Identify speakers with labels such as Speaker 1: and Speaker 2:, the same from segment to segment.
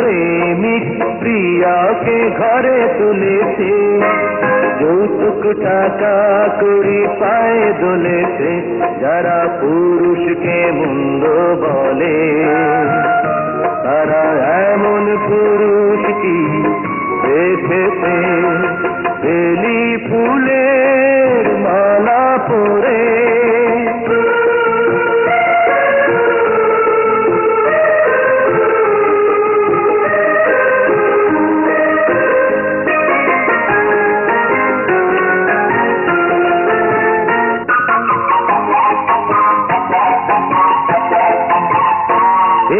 Speaker 1: প্রেমিক প্রিয়াকে ঘরে তুলেছে, যৌতুক টাকা করি পায়ে দোলেছে, যারা পুরুষকে মন্দ বলে তারা এমন পুরুষ কি দেখেছে? বেলি ফুলের মালা পরে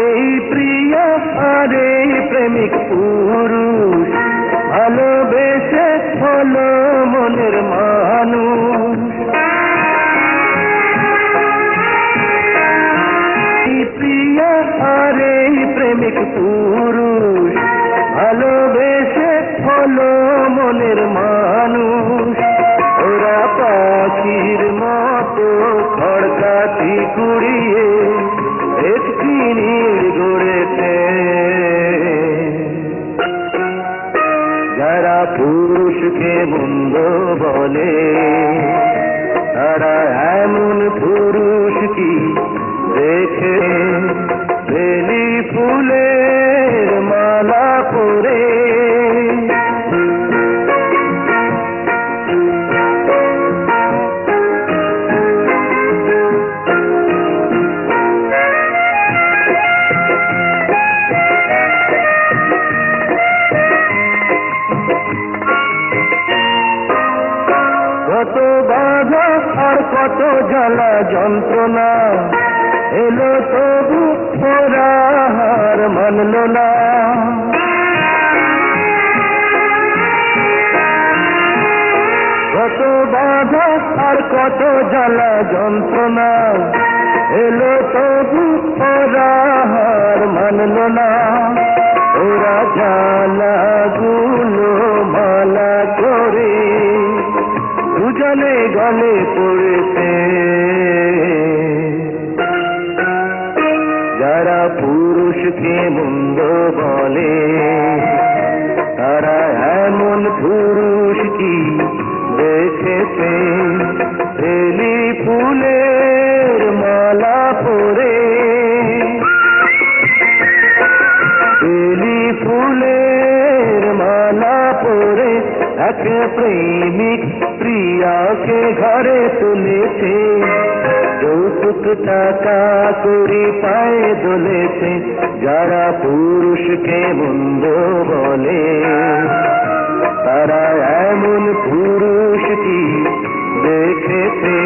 Speaker 1: এই প্রিয়া আর এই প্রেমিক পুরুষ ভালোবেসে হলো মনের মানুষ। এই প্রিয়া আর এই প্রেমিক পুরুষ ভালোবেসে হলো মনের মানুষ। ওরা পাখির মতো খড়কাঠি কুড়িয়ে একটি নীড় গড়েছে, যারা পুরুষকে মন্দ বলে তারা এমন পুরুষ কি দেখে? বেলি ফুলের মালা পরে কত বাধা আর কত জ্বালা যন্ত্রণা এলো, তবু ওরা হার মানল না। কত বাধা আর কত জ্বালা যন্ত্রণা এলো, তবু ওরা হার মানল না। ওরা জ্বালাগুলো মালা করে দুজনে গলে পড়েছে, যারা পুরুষকে মন্দ বলে তারা এমন পুরুষ কি দেখেছে? বেলি ফুলের মালা পরে বেলি ফুলের মালা পরে এক প্রেমিক প্রিয়াকে ঘরে তুলেছে, যৌতুক টাকা করি পায়ে দোলেছে, যারা পুরুষকে মন্দ বলে তারা এমন পুরুষ কি দেখেছে?